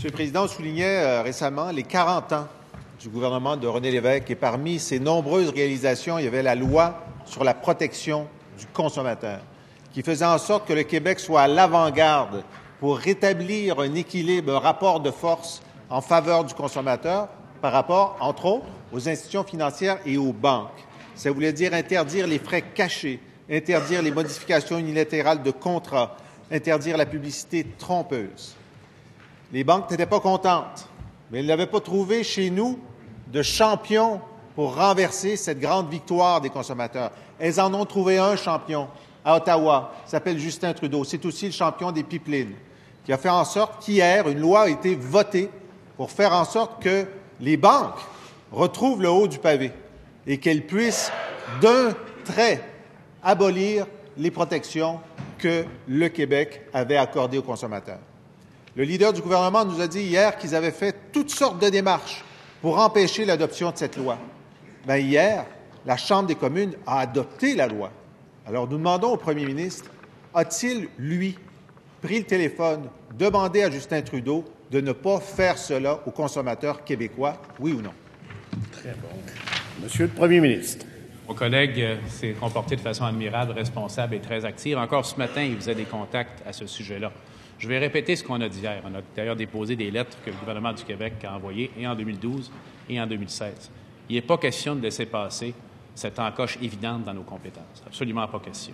Monsieur le Président, on soulignait récemment les 40 ans du gouvernement de René Lévesque et parmi ses nombreuses réalisations, il y avait la loi sur la protection du consommateur qui faisait en sorte que le Québec soit à l'avant-garde pour rétablir un équilibre, un rapport de force en faveur du consommateur par rapport, entre autres, aux institutions financières et aux banques. Ça voulait dire interdire les frais cachés, interdire les modifications unilatérales de contrats, interdire la publicité trompeuse. Les banques n'étaient pas contentes, mais elles n'avaient pas trouvé chez nous de champion pour renverser cette grande victoire des consommateurs. Elles en ont trouvé un champion à Ottawa, qui s'appelle Justin Trudeau. C'est aussi le champion des pipelines, qui a fait en sorte qu'hier, une loi a été votée pour faire en sorte que les banques retrouvent le haut du pavé et qu'elles puissent, d'un trait, abolir les protections que le Québec avait accordées aux consommateurs. Le leader du gouvernement nous a dit hier qu'ils avaient fait toutes sortes de démarches pour empêcher l'adoption de cette loi. Bien, hier, la Chambre des communes a adopté la loi. Alors, nous demandons au premier ministre, a-t-il, lui, pris le téléphone, demandé à Justin Trudeau de ne pas faire cela aux consommateurs québécois, oui ou non? Très bon. Monsieur le premier ministre. Mon collègue s'est comporté de façon admirable, responsable et très active. Encore ce matin, il faisait des contacts à ce sujet-là. Je vais répéter ce qu'on a dit hier. On a d'ailleurs déposé des lettres que le gouvernement du Québec a envoyées et en 2012 et en 2016. Il n'est pas question de laisser passer cette encoche évidente dans nos compétences. Absolument pas question.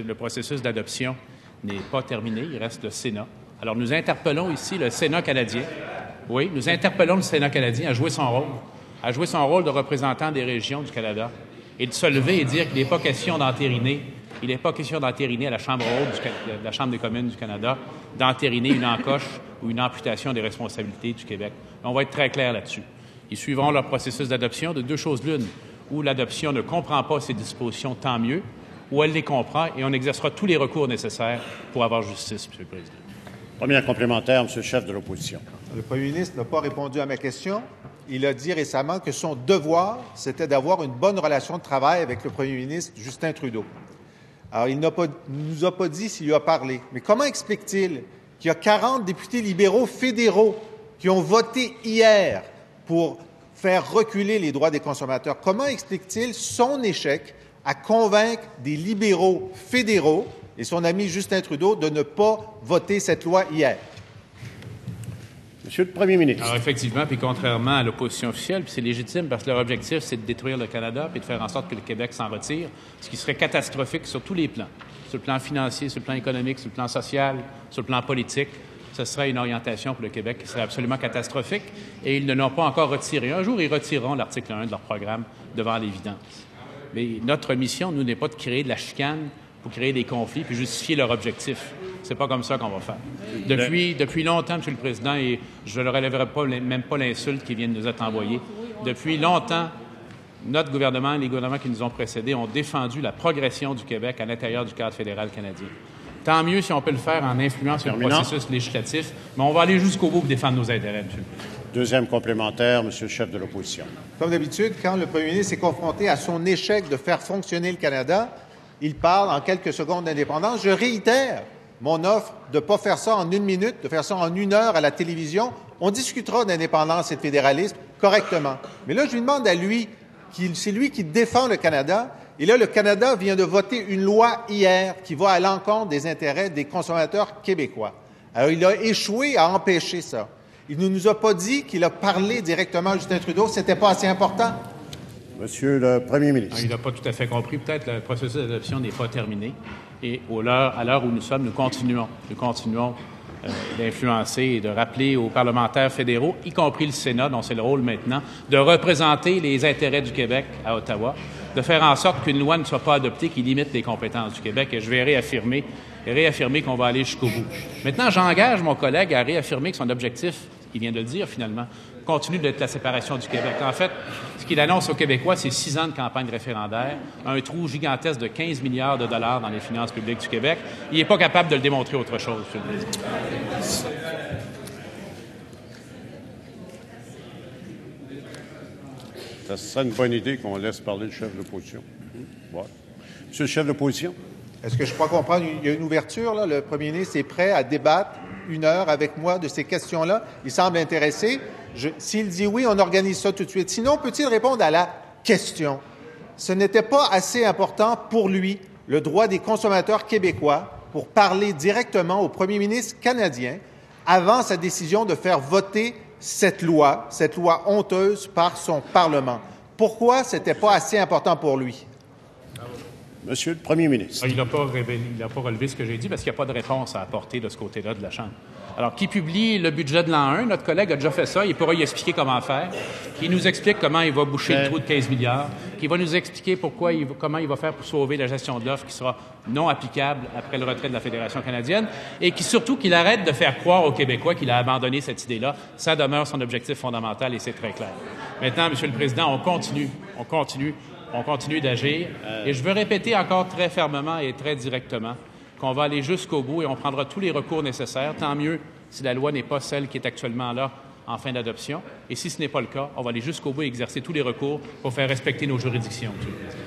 Le processus d'adoption n'est pas terminé. Il reste le Sénat. Alors, nous interpellons ici le Sénat canadien. Oui, nous interpellons le Sénat canadien à jouer son rôle de représentant des régions du Canada et de se lever et dire qu'il n'est pas question d'entériner. Il n'est pas question d'entériner à la Chambre haute de la Chambre des communes du Canada, d'entériner une encoche ou une amputation des responsabilités du Québec. On va être très clair là-dessus. Ils suivront leur processus d'adoption de deux choses l'une, où l'adoption ne comprend pas ces dispositions, tant mieux, ou elle les comprend et on exercera tous les recours nécessaires pour avoir justice, M. le Président. Première complémentaire, M. le chef de l'opposition. Le premier ministre n'a pas répondu à ma question. Il a dit récemment que son devoir, c'était d'avoir une bonne relation de travail avec le premier ministre Justin Trudeau. Alors, il ne nous a pas dit s'il lui a parlé. Mais comment explique-t-il qu'il y a 40 députés libéraux fédéraux qui ont voté hier pour faire reculer les droits des consommateurs? Comment explique-t-il son échec à convaincre des libéraux fédéraux et son ami Justin Trudeau de ne pas voter cette loi hier? Monsieur le premier ministre. Alors, effectivement, puis contrairement à l'opposition officielle, puis c'est légitime parce que leur objectif, c'est de détruire le Canada puis de faire en sorte que le Québec s'en retire, ce qui serait catastrophique sur tous les plans, sur le plan financier, sur le plan économique, sur le plan social, sur le plan politique. Ce serait une orientation pour le Québec qui serait absolument catastrophique et ils ne l'ont pas encore retiré. Un jour, ils retireront l'article 1 de leur programme devant l'évidence. Mais notre mission, nous, n'est pas de créer de la chicane pour créer des conflits puis justifier leur objectif. C'est pas comme ça qu'on va faire. Depuis longtemps, M. le Président, et je ne relèverai pas, même pas l'insulte qui vient de nous être envoyée, depuis longtemps, notre gouvernement et les gouvernements qui nous ont précédés ont défendu la progression du Québec à l'intérieur du cadre fédéral canadien. Tant mieux si on peut le faire en influant sur le processus législatif, mais on va aller jusqu'au bout pour défendre nos intérêts, M. le Président. Deuxième complémentaire, M. le chef de l'opposition. Comme d'habitude, quand le premier ministre est confronté à son échec de faire fonctionner le Canada, il parle en quelques secondes d'indépendance. Je réitère mon offre de ne pas faire ça en 1 minute, de faire ça en 1 heure à la télévision. On discutera d'indépendance et de fédéralisme correctement. Mais là, je lui demande à lui, c'est lui qui défend le Canada. Et là, le Canada vient de voter une loi hier qui va à l'encontre des intérêts des consommateurs québécois. Alors, il a échoué à empêcher ça. Il ne nous a pas dit qu'il a parlé directement à Justin Trudeau. C'était pas assez important? Monsieur le premier ministre. Il n'a pas tout à fait compris. Peut-être que le processus d'adoption n'est pas terminé. Et à l'heure où nous sommes, nous continuons d'influencer et de rappeler aux parlementaires fédéraux, y compris le Sénat, dont c'est le rôle maintenant, de représenter les intérêts du Québec à Ottawa, de faire en sorte qu'une loi ne soit pas adoptée qui limite les compétences du Québec. Et je vais réaffirmer qu'on va aller jusqu'au bout. Maintenant, j'engage mon collègue à réaffirmer que son objectif, il vient de le dire finalement, continue d'être la séparation du Québec. En fait, ce qu'il annonce aux Québécois, c'est 6 ans de campagne référendaire, un trou gigantesque de 15 milliards de dollars dans les finances publiques du Québec. Il n'est pas capable de le démontrer autre chose, M. le Président. Ça serait une bonne idée qu'on laisse parler le chef de l'opposition. Ouais. Monsieur le chef de l'opposition. Est-ce que je crois comprendre, il y a une ouverture, là? Le premier ministre est prêt à débattre 1 heure avec moi de ces questions-là. Il semble intéressé. S'il dit oui, on organise ça tout de suite. Sinon, peut-il répondre à la question? Ce n'était pas assez important pour lui, le droit des consommateurs québécois, pour parler directement au premier ministre canadien avant sa décision de faire voter cette loi honteuse par son Parlement. Pourquoi ce n'était pas assez important pour lui? Monsieur le Premier ministre. Il n'a pas relevé ce que j'ai dit parce qu'il n'y a pas de réponse à apporter de ce côté-là de la Chambre. Alors, qui publie le budget de l'an 1, notre collègue a déjà fait ça, il pourra y expliquer comment faire, qui nous explique comment il va boucher le trou de 15 milliards, qui va nous expliquer comment il va faire pour sauver la gestion de l'offre qui sera non applicable après le retrait de la Fédération canadienne, et qui surtout qu'il arrête de faire croire aux Québécois qu'il a abandonné cette idée-là. Ça demeure son objectif fondamental et c'est très clair. Maintenant, Monsieur le Président, on continue d'agir. Et je veux répéter encore très fermement et très directement qu'on va aller jusqu'au bout et on prendra tous les recours nécessaires. Tant mieux si la loi n'est pas celle qui est actuellement là en fin d'adoption. Et si ce n'est pas le cas, on va aller jusqu'au bout et exercer tous les recours pour faire respecter nos juridictions, Monsieur le Président.